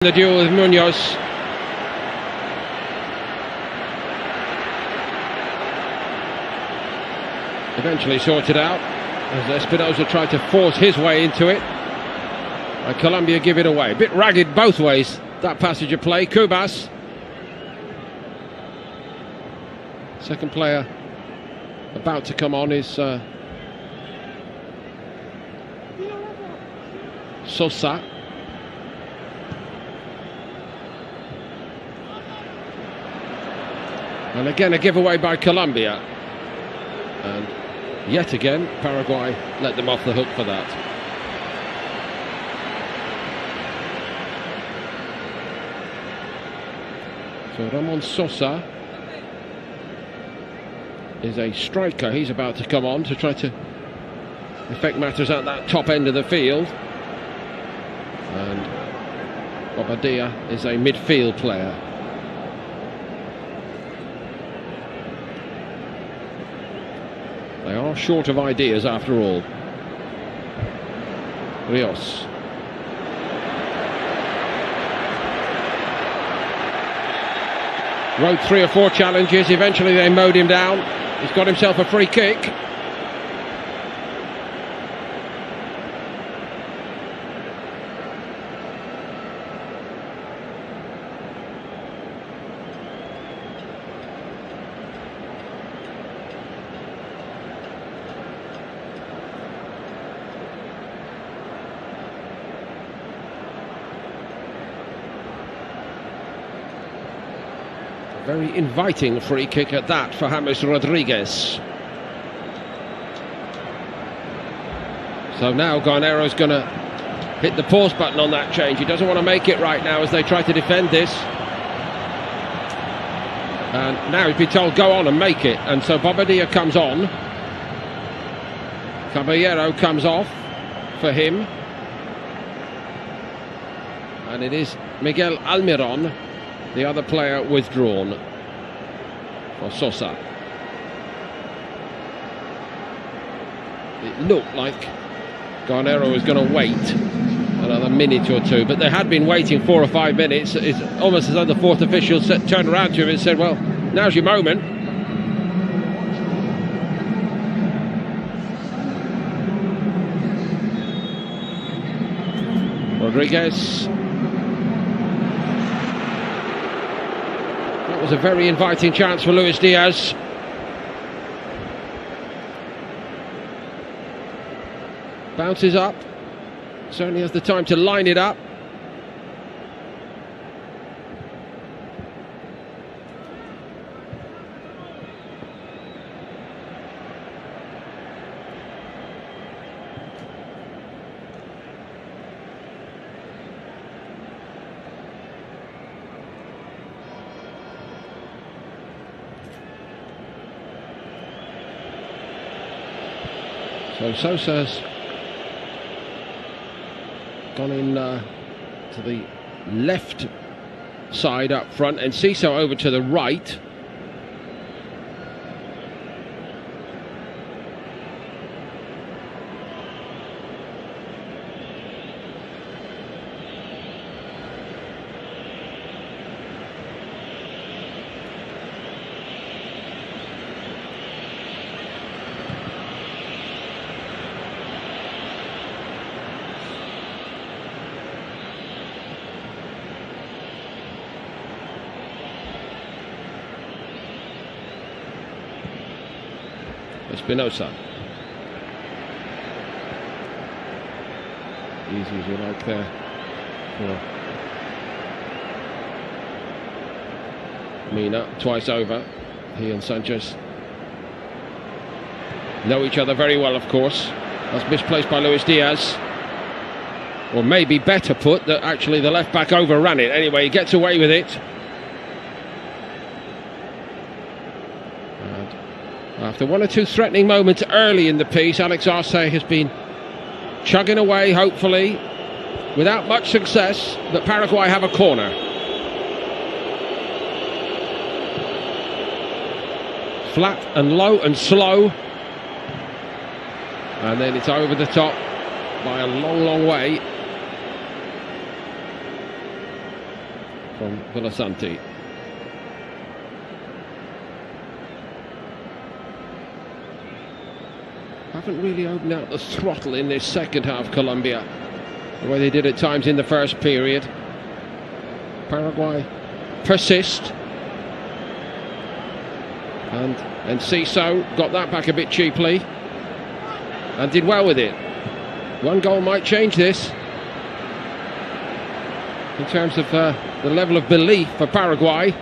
The duel with Munoz. Eventually sorted out as Espinosa tried to force his way into it. And Colombia give it away. A bit ragged both ways, that passage of play. COURS. Second player about to come on is Sosa. And again a giveaway by Colombia. And yet again Paraguay let them off the hook for that. So Ramon Sosa is a striker. He's about to come on to try to affect matters at that top end of the field. And Bobadilla is a midfield player. They are short of ideas after all. Rios. Rode 3 or 4 challenges, eventually they mowed him down. He's got himself a free kick. Very inviting free kick at that for James Rodriguez. So now Garnero's going to hit the pause button on that change. He doesn't want to make it right now as they try to defend this. And now he's been told go on and make it. And so Bobadilla comes on. Caballero comes off for him. And it is Miguel Almiron, the other player, withdrawn for Sosa. It looked like Garnero was going to wait another minute or two, but they had been waiting 4 or 5 minutes. It's almost as though the fourth official turned around to him and said, well, now's your moment. Rodriguez. That was a very inviting chance for Luis Diaz. Bounces up. Certainly has the time to line it up. So Sosa's gone in to the left side up front, and Ciso over to the right. Espinosa. Easy as you like there for Mina, twice over. He and Sanchez know each other very well, of course. That's misplaced by Luis Diaz. Or maybe better put, that actually the left back overran it. Anyway, he gets away with it. After 1 or 2 threatening moments early in the piece, Alex Arce has been chugging away, hopefully, without much success, but Paraguay have a corner. Flat and low and slow. And then it's over the top by a long, long way. from Villasanti. Haven't really opened out the throttle in this second half, Colombia, the way they did at times in the first period. Paraguay persist. And Enciso got that back a bit cheaply and did well with it. One goal might change this in terms of the level of belief for Paraguay.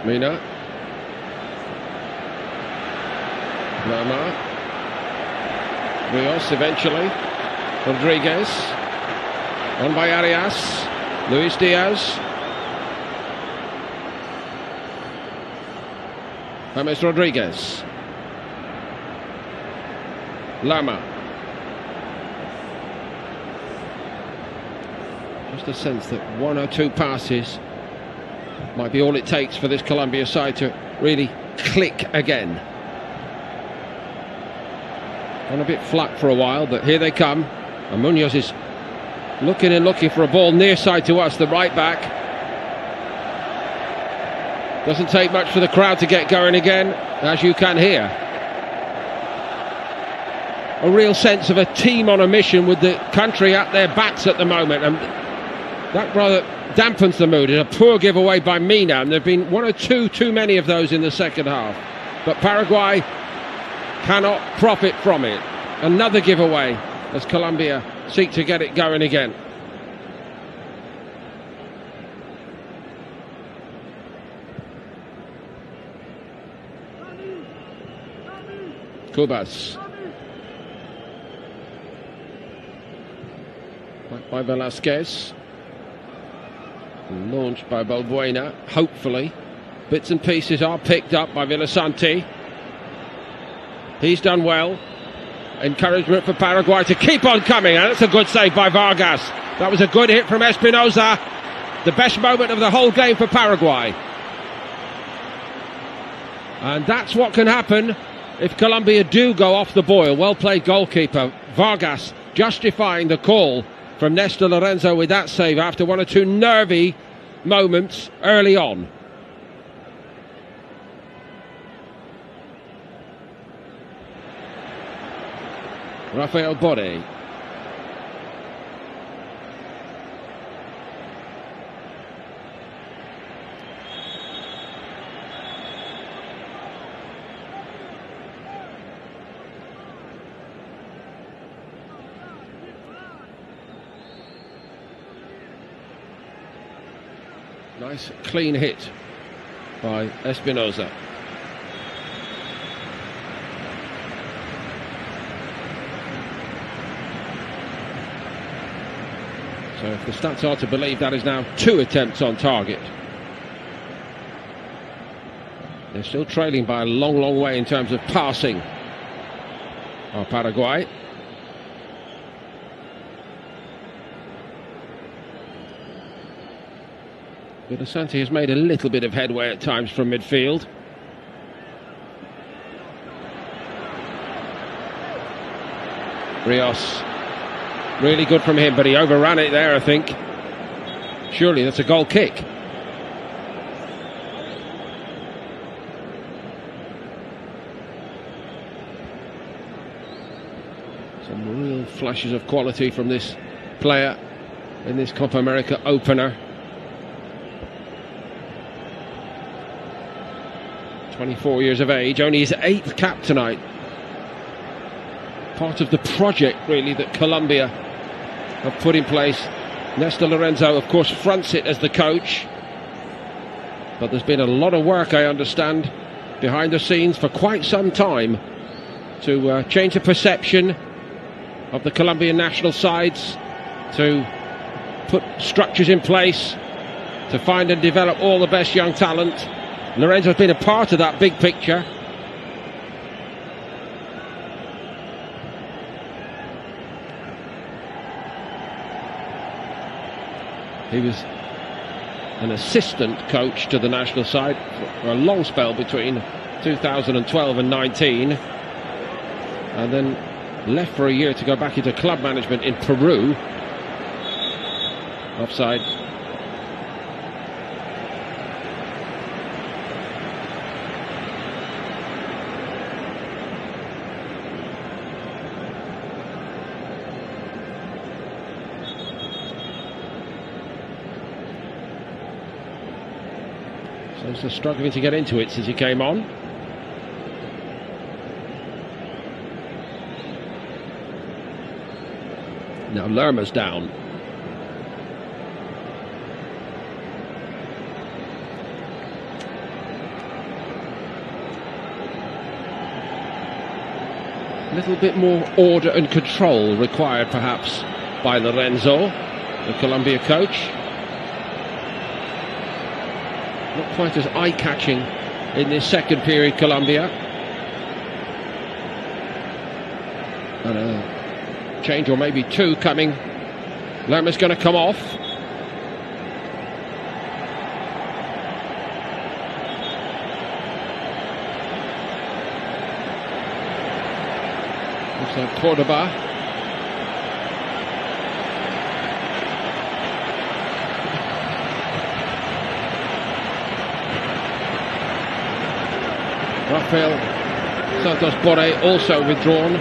Mina. Lerma. Rios eventually. Rodriguez. On by Arias. Luis Diaz. James Rodriguez. Lerma. Just a sense that one or two passes might be all it takes for this Colombia side to really click again. On a bit flat for a while, but here they come. And Munoz is looking for a ball near side to us, the right back. Doesn't take much for the crowd to get going again, as you can hear. A real sense of a team on a mission with the country at their backs at the moment, and that rather dampens the mood. It's a poor giveaway by Mina, and there have been one or two too many of those in the second half. But Paraguay cannot profit from it. Another giveaway as Colombia seek to get it going again. Cubas. By Velasquez. Launched by Balbuena, hopefully. Bits and pieces are picked up by Villasanti. He's done well. Encouragement for Paraguay to keep on coming, and that's a good save by Vargas. That was a good hit from Espinosa. The best moment of the whole game for Paraguay. And that's what can happen if Colombia do go off the boil. Well played goalkeeper Vargas justifying the call from Néstor Lorenzo with that save after one or two nervy moments early on. Rafael Borre. Nice clean hit by Espinosa. So if the stats are to believe, that is now 2 attempts on target. They're still trailing by a long, long way in terms of passing. Paraguay. Villasanti has made a little bit of headway at times from midfield. Rios. Really good from him, but he overran it there, I think. Surely that's a goal kick. Some real flashes of quality from this player in this Copa America opener. 24 years of age, only his 8th cap tonight. Part of the project, really, that Colombia have put in place. Néstor Lorenzo, of course, fronts it as the coach. But there's been a lot of work, I understand, behind the scenes for quite some time to change the perception of the Colombian national sides, to put structures in place, to find and develop all the best young talent. Lorenzo's been a part of that big picture. He was an assistant coach to the national side for a long spell between 2012 and 19, and then left for a year to go back into club management in Peru. Offside. So struggling to get into it since he came on. Now Lerma's down. A little bit more order and control required perhaps by Lorenzo, the Colombia coach. Not quite as eye-catching in this second period, Colombia. And a change or maybe two coming. Lerma's going to come off. Looks like Cordoba. Rafael Santos Borre also withdrawn.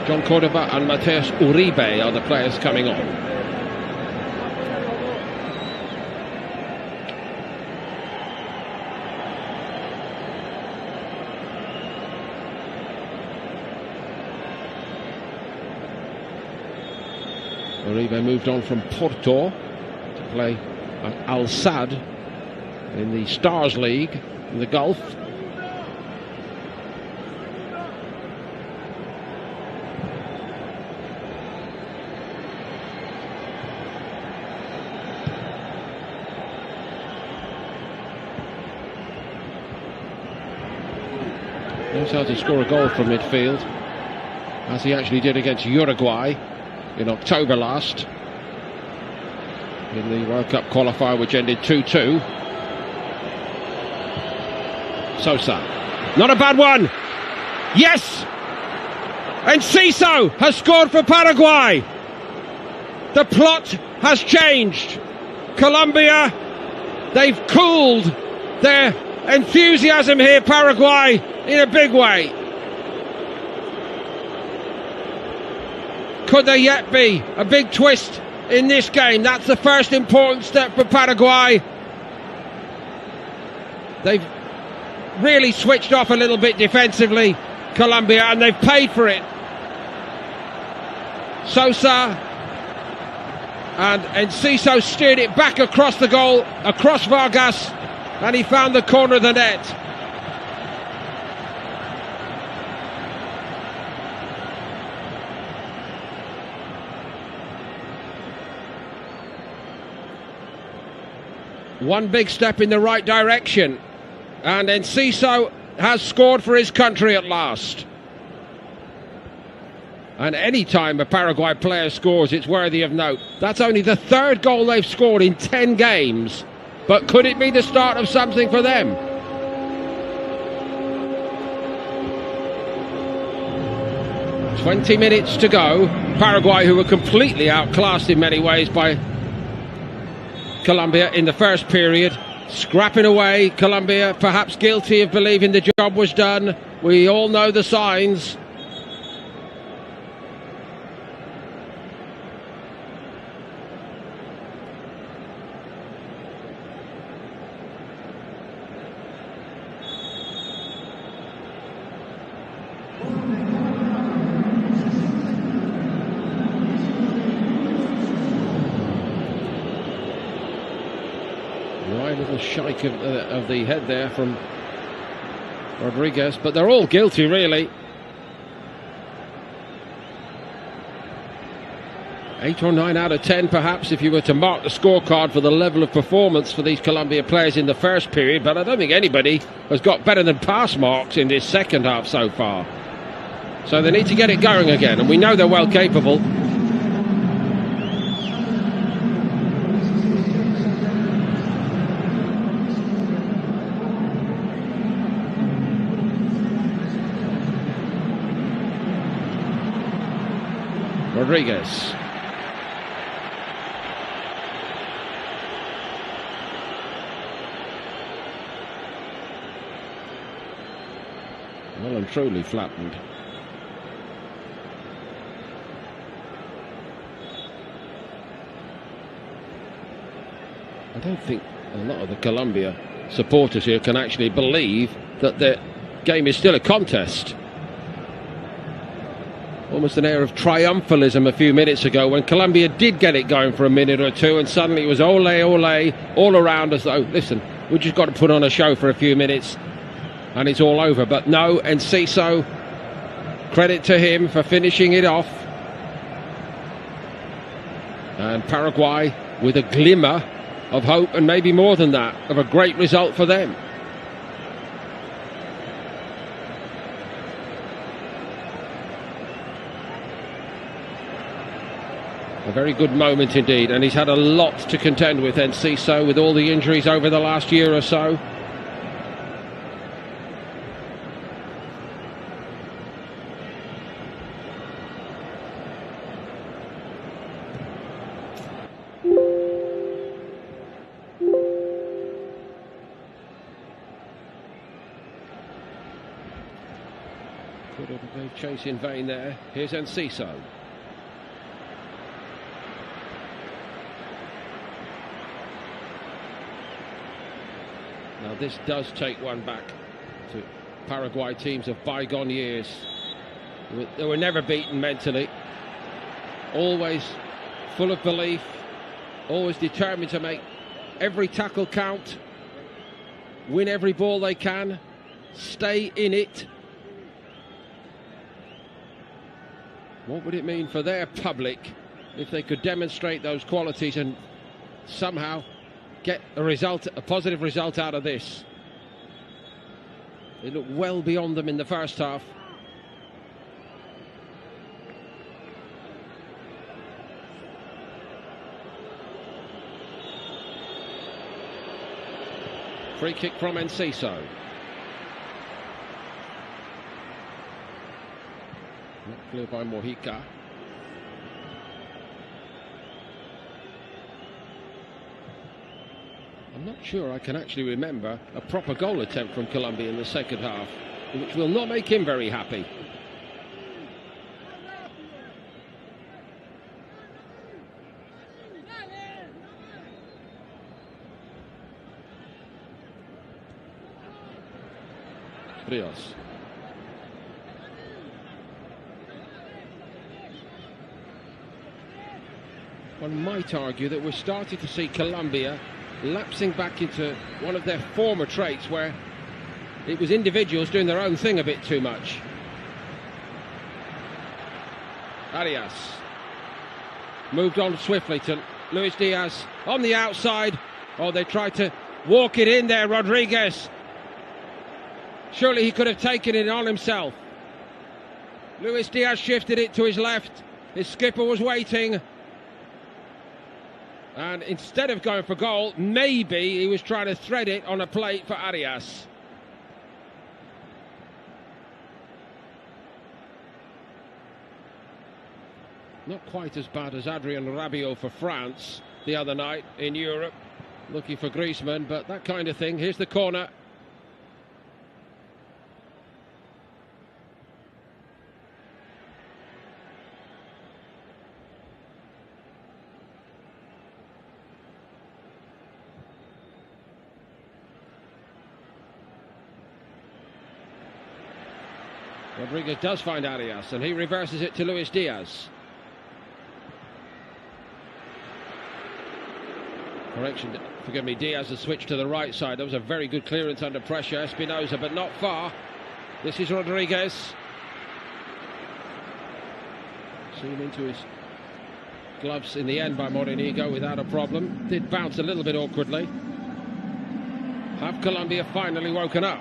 John Cordoba and Mateus Uribe are the players coming on. Uribe moved on from Porto to play at Al Sadd in the Stars League in the Gulf. Knows how to score a goal from midfield, as he actually did against Uruguay in October last in the World Cup qualifier, which ended 2-2. Sosa, not a bad one. Yes, Enciso has scored for Paraguay. The plot has changed. Colombia, they've cooled their enthusiasm here, Paraguay, in a big way. Could there yet be a big twist in this game? That's the first important step for Paraguay. They've really switched off a little bit defensively, Colombia, and they've paid for it. Sosa and Enciso steered it back across the goal, across Vargas, and he found the corner of the net. One big step in the right direction, and Enciso has scored for his country at last. And any time a Paraguay player scores, it's worthy of note. That's only the third goal they've scored in 10 games. But could it be the start of something for them? "20 minutes to go. Paraguay, who were completely outclassed in many ways by Colombia in the first period, scrapping away. Colombia perhaps guilty of believing the job was done. We all know the signs. Little shake of the head there from Rodriguez, but they're all guilty really. 8 or 9 out of 10 perhaps if you were to mark the scorecard for the level of performance for these Colombia players in the first period, but I don't think anybody has got better than pass marks in this second half so far. So they need to get it going again, and we know they're well capable. Rodriguez. Well and truly flattened. I don't think a lot of the Colombia supporters here can actually believe that the game is still a contest. Almost an air of triumphalism a few minutes ago when Colombia did get it going for a minute or two, and suddenly it was ole, ole, all around as though, listen, we've just got to put on a show for a few minutes and it's all over. But no, Enciso, credit to him for finishing it off. And Paraguay with a glimmer of hope, and maybe more than that, of a great result for them. A very good moment indeed, and he's had a lot to contend with, Enciso, with all the injuries over the last year or so. Chase in vain there. Here's Enciso. Now this does take one back to Paraguay teams of bygone years. They were never beaten mentally. Always full of belief. Always determined to make every tackle count. Win every ball they can. Stay in it. What would it mean for their public if they could demonstrate those qualities and somehow get a result, a positive result out of this? They looked well beyond them in the first half. Free kick from Enciso. Not cleared by Mojica. I'm not sure I can actually remember a proper goal attempt from Colombia in the second half, which will not make him very happy. Rios. One might argue that we're starting to see Colombia lapsing back into one of their former traits, where it was individuals doing their own thing a bit too much. Arias moved on swiftly to Luis Diaz on the outside. Oh, they tried to walk it in there, Rodriguez. Surely he could have taken it on himself. Luis Diaz shifted it to his left. His skipper was waiting. And instead of going for goal, maybe he was trying to thread it on a plate for Arias. Not quite as bad as Adrien Rabiot for France the other night in Europe, looking for Griezmann, but that kind of thing. Here's the corner. Rodriguez does find Arias, and he reverses it to Luis Diaz. Correction, forgive me, Diaz has switched to the right side. That was a very good clearance under pressure. Espinosa, but not far. This is Rodriguez. Seen into his gloves in the end by Morinigo without a problem. Did bounce a little bit awkwardly. Have Colombia finally woken up?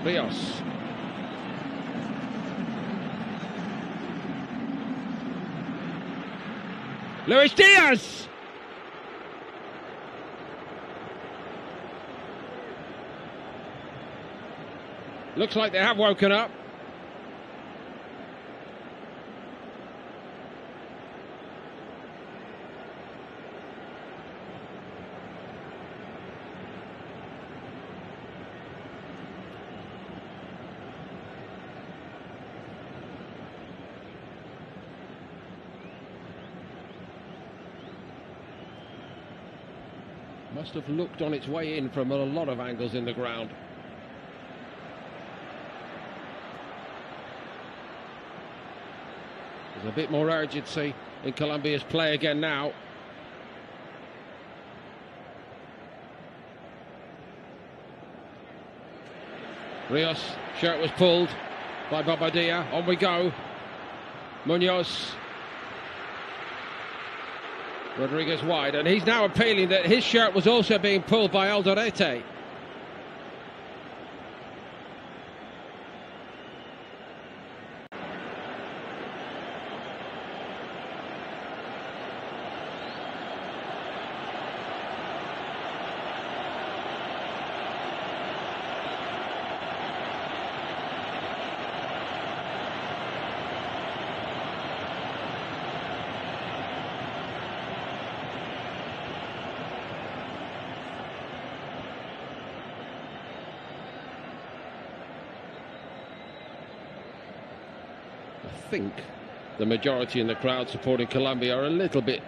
Rios. Luis Diaz! Looks like they have woken up. Must have looked on its way in from a lot of angles in the ground. There's a bit more urgency in Colombia's play again now. Rios, shirt was pulled by Bobadilla. On we go. Munoz. Rodriguez wide, and he's now appealing that his shirt was also being pulled by Alderete. I think the majority in the crowd supporting Colombia are a little bit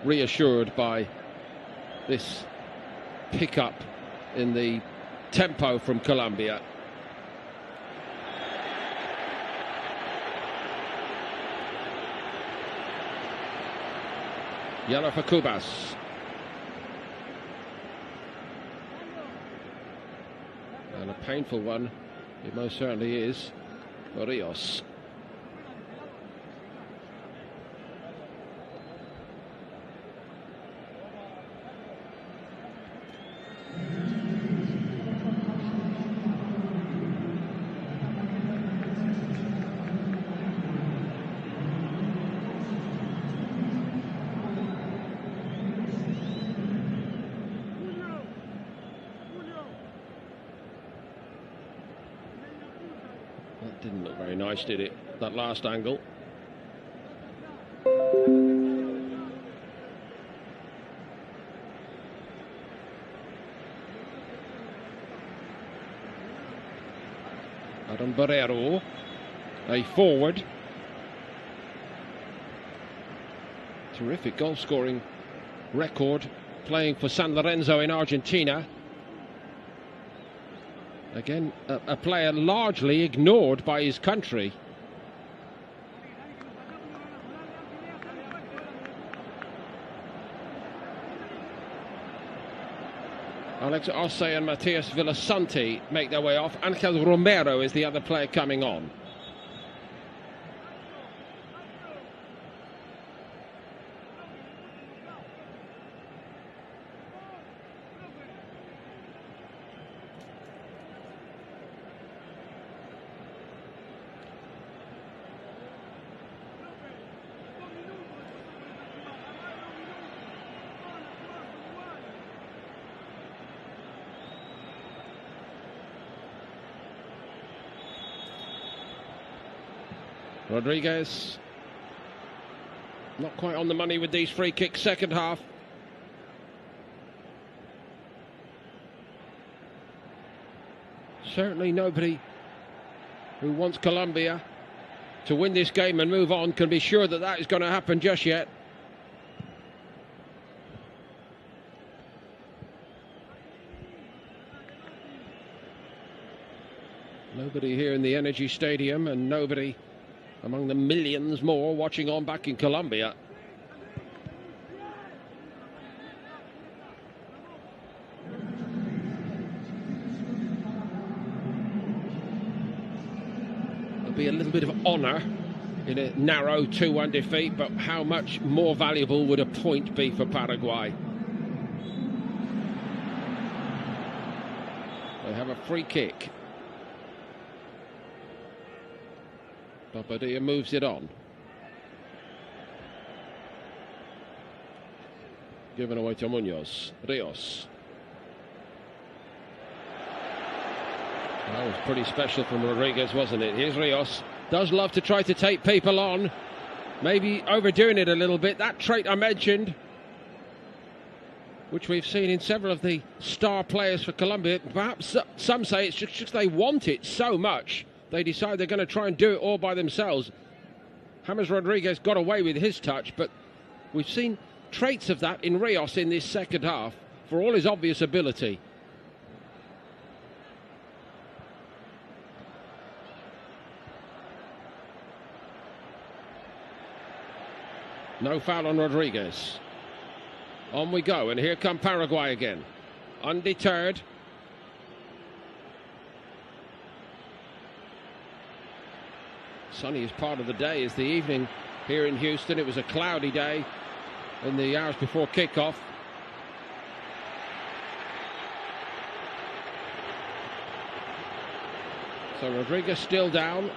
reassured by this pickup in the tempo from Colombia. Yellow for Cubas. And a painful one, it most certainly is, for Rios. That didn't look very nice, did it? That last angle. Adam Barrero, a forward. Terrific goal-scoring record, playing for San Lorenzo in Argentina. Again, a player largely ignored by his country. Alex Osse and Matias Villasanti make their way off. Angel Romero is the other player coming on. Rodriguez, not quite on the money with these free kicks, second half. Certainly nobody who wants Colombia to win this game and move on can be sure that that is going to happen just yet. Nobody here in the Energy Stadium, and nobody among the millions more watching on back in Colombia. There'll be a little bit of honour in a narrow 2-1 defeat, but how much more valuable would a point be for Paraguay? They have a free kick. Bobadilla moves it on. Given away to Munoz. Rios. That was pretty special from Rodriguez, wasn't it? Here's Rios. Does love to try to take people on. Maybe overdoing it a little bit. That trait I mentioned, which we've seen in several of the star players for Colombia. Perhaps some say it's just they want it so much, they decide they're going to try and do it all by themselves. James Rodriguez got away with his touch, but we've seen traits of that in Rios in this second half. for all his obvious ability. No foul on Rodriguez. On we go, and here come Paraguay again. Undeterred. Sunny is part of the day as the evening here in Houston. It was a cloudy day in the hours before kickoff. So Rodriguez still down.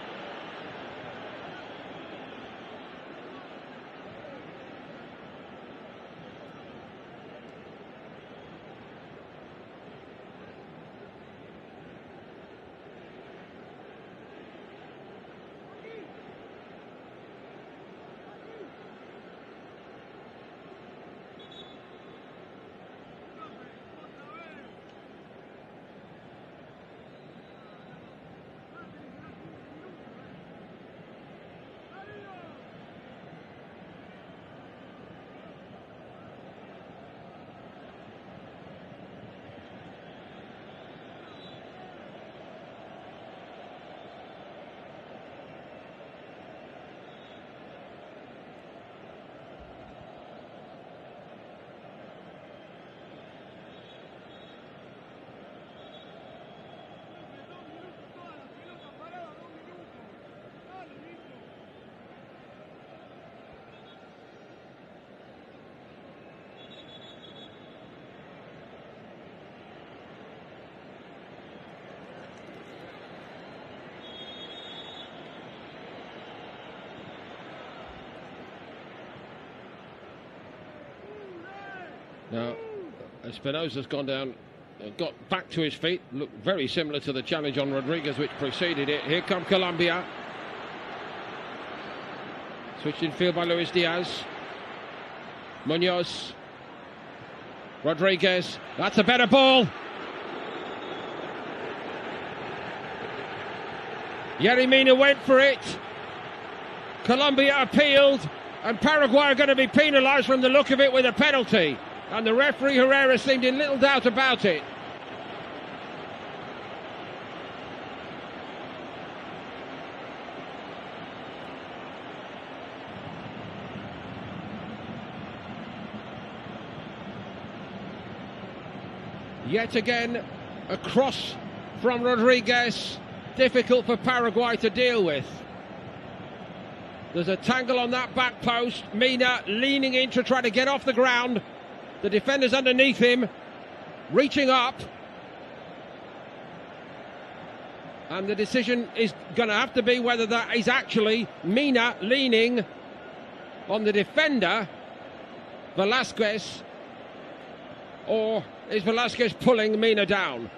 Now, Espinosa's gone down, got back to his feet, looked very similar to the challenge on Rodriguez which preceded it. Here come Colombia. Switched in field by Luis Diaz. Munoz. Rodriguez. That's a better ball. Yerry Mina went for it. Colombia appealed, and Paraguay are going to be penalised from the look of it with a penalty. And the referee Herrera seemed in little doubt about it. Yet again, a cross from Rodriguez. Difficult for Paraguay to deal with. There's a tangle on that back post. Mina leaning in to try to get off the ground. The defender's underneath him, reaching up. And the decision is going to have to be whether that is actually Mina leaning on the defender, Velasquez, or is Velasquez pulling Mina down?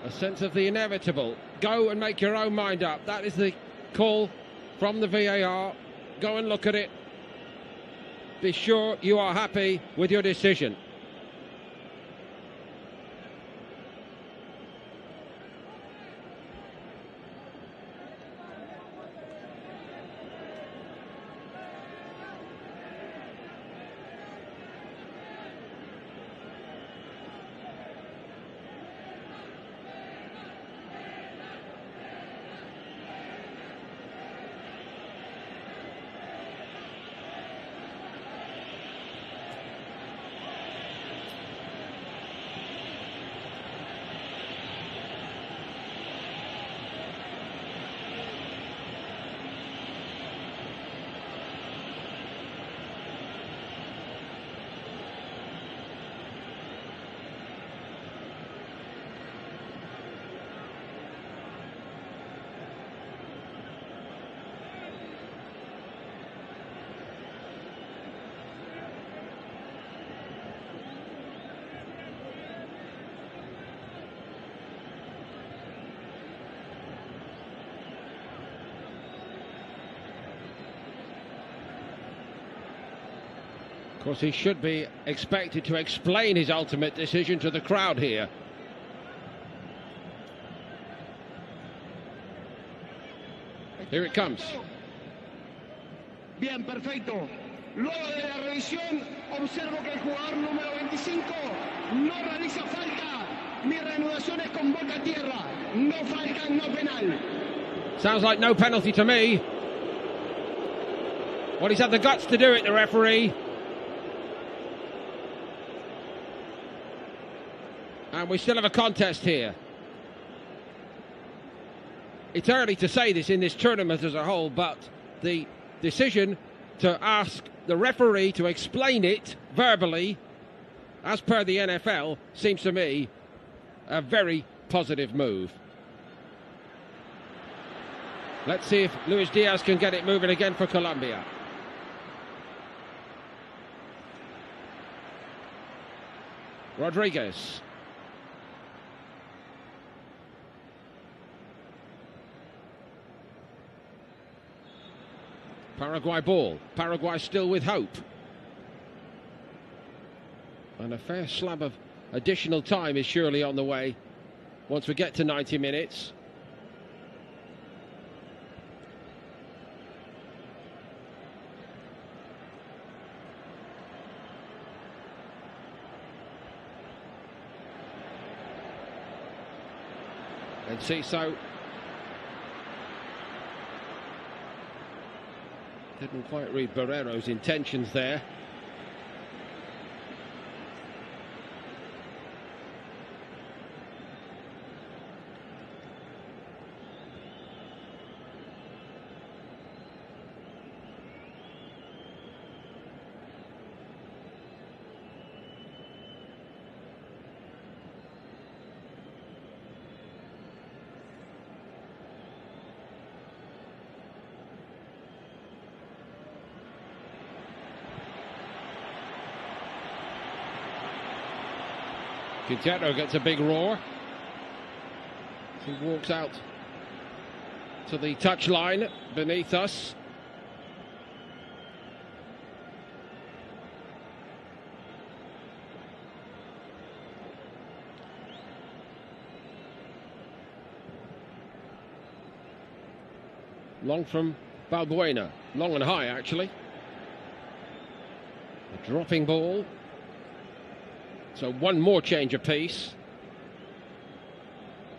A sense of the inevitable. Go and make your own mind up. That is the call from the VAR. Go and look at it. Be sure you are happy with your decision. Of course, he should be expected to explain his ultimate decision to the crowd here. Here it comes. Bien, perfecto. Luego de la revisión, observo que el jugador número 25 no realiza falta. Mi reanudación es con boca a tierra. No falta, no penal. Sounds like no penalty to me. Well, he's had the guts to do it, the referee. And we still have a contest here. It's early to say this in this tournament as a whole, but the decision to ask the referee to explain it verbally, as per the NFL, seems to me a very positive move. Let's see if Luis Diaz can get it moving again for Colombia. Rodriguez. Paraguay ball. Paraguay still with hope. And a fair slab of additional time is surely on the way once we get to 90 minutes. And see, so didn't quite read Barrero's intentions there. Quintero gets a big roar. He walks out to the touchline beneath us. Long from Balbuena. Long and high, actually. A dropping ball. So one more change of pace.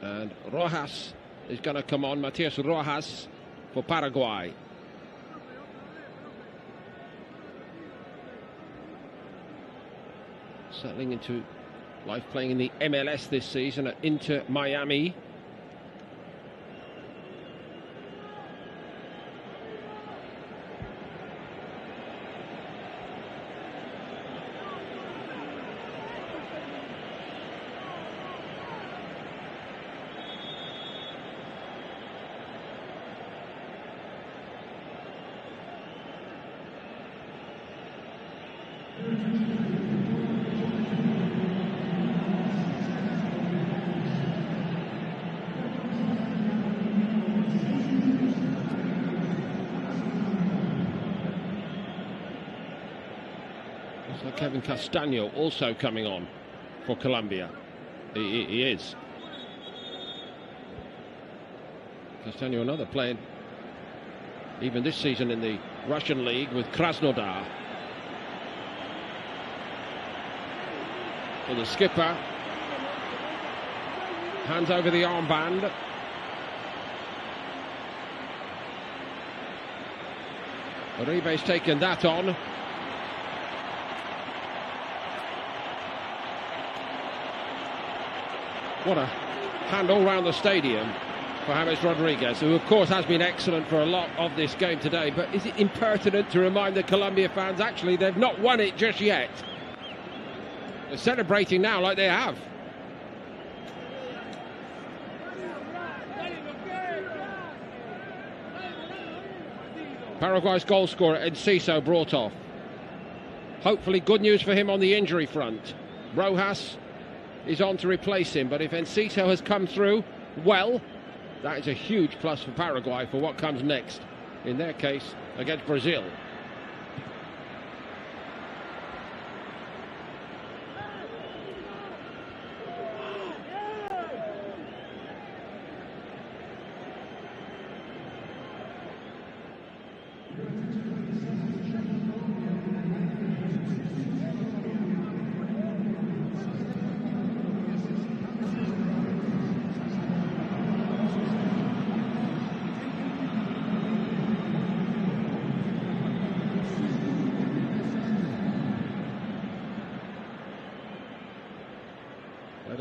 And Rojas is going to come on. Matias Rojas for Paraguay. Settling into life playing in the MLS this season at Inter Miami. So Kevin Castaño also coming on for Colombia. He is. Castaño, another playing even this season in the Russian league with Krasnodar. For the skipper. Hands over the armband. Uribe's taken that on. What a hand all round the stadium for James Rodriguez, who of course has been excellent for a lot of this game today. But is it impertinent to remind the Colombia fans, actually, they've not won it just yet? They're celebrating now like they have. Paraguay's goal scorer, Enciso, brought off. Hopefully good news for him on the injury front. Rojas is on to replace him, but if Enciso has come through, well, that is a huge plus for Paraguay for what comes next, in their case, against Brazil.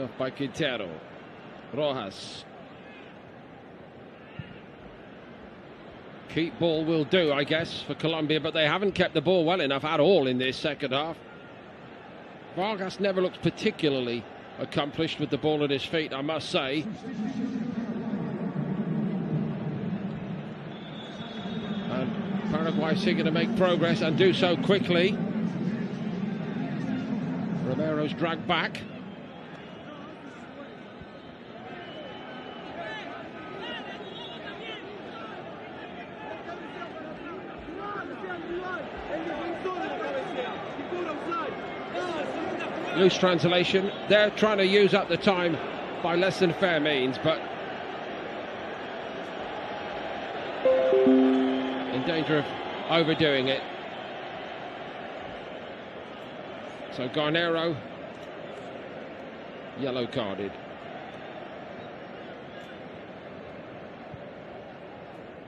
off by Quintero. Rojas. Keep ball will do, I guess, for Colombia, but they haven't kept the ball well enough at all in this second half. Vargas never looks particularly accomplished with the ball at his feet, I must say. And Paraguay seeking to make progress and do so quickly. Romero's dragged back. Loose translation, they're trying to use up the time by less than fair means, but in danger of overdoing it. So Garnero, yellow carded.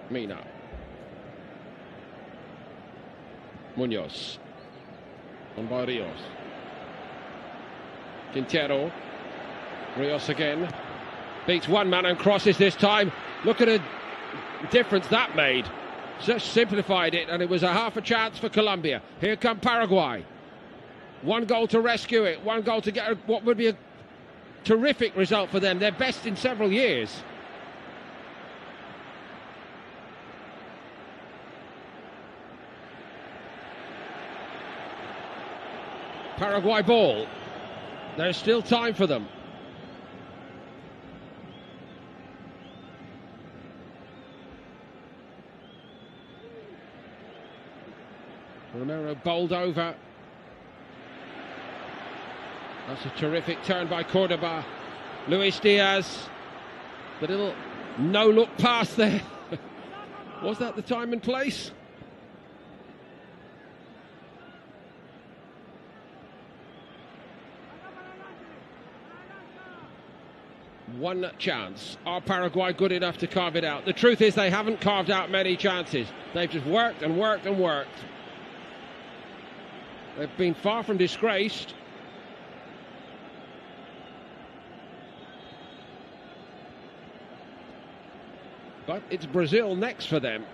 Mina. Munoz. On by Rios. Quintero. Rios again. Beats one man and crosses this time. Look at the difference that made. Just simplified it, and it was a half a chance for Colombia. Here come Paraguay. One goal to rescue it. One goal to get what would be a terrific result for them. Their best in several years. Paraguay ball. There's still time for them. Romero bowled over. That's a terrific turn by Cordoba. Luis Diaz. The little no-look pass there. Was that the time and place? One chance. Are Paraguay good enough to carve it out? The truth is they haven't carved out many chances. They've just worked and worked and worked. They've been far from disgraced. But it's Brazil next for them.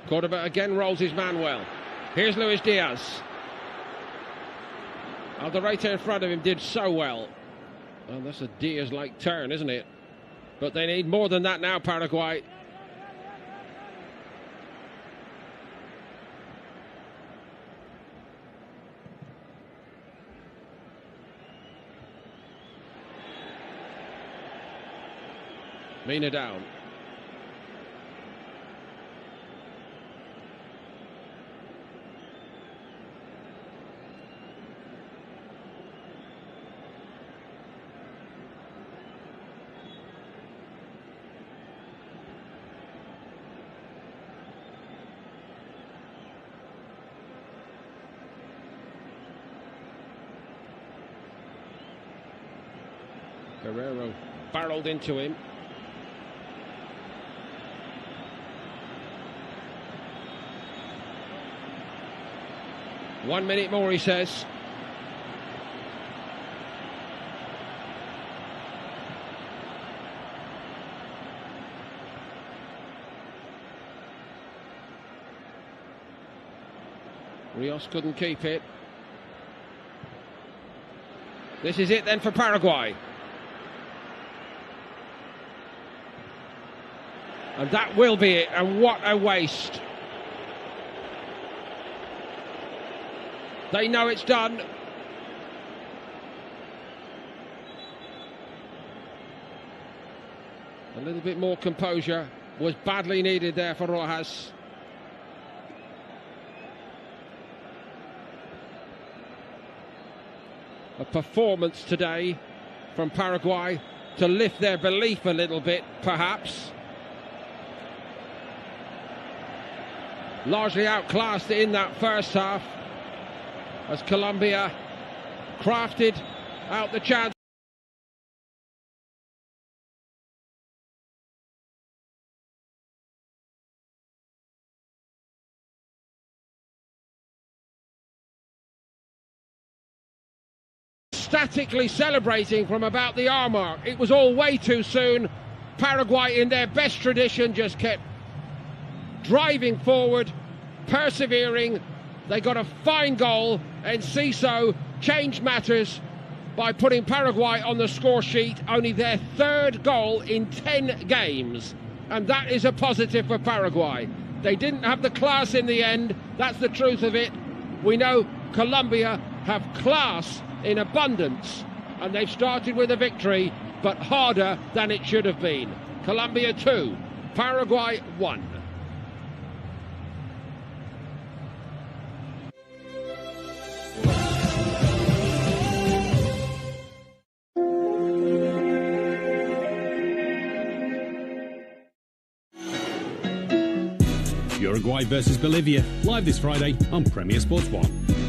Cordoba again rolls his man well. Here's Luis Diaz. Alderete in front of him did so well. Well, that's a Diaz-like turn, isn't it? But they need more than that now, Paraguay. Mina down. Guerrero barreled into him. One minute more, he says. Rios couldn't keep it. This is it then for Paraguay. And that will be it, and what a waste. They know it's done. A little bit more composure was badly needed there for Rojas. A performance today from Paraguay to lift their belief a little bit, perhaps. Largely outclassed in that first half as Colombia crafted out the chance. ecstatically celebrating from about the hour mark. It was all way too soon. Paraguay, in their best tradition, just kept driving forward, persevering. They got a fine goal, and Ciso changed matters by putting Paraguay on the score sheet, only their third goal in 10 games. And that is a positive for Paraguay. They didn't have the class in the end, that's the truth of it. We know Colombia have class in abundance, and they've started with a victory, but harder than it should have been. Colombia 2, Paraguay 1. Uruguay versus Bolivia, live this Friday on Premier Sports 1.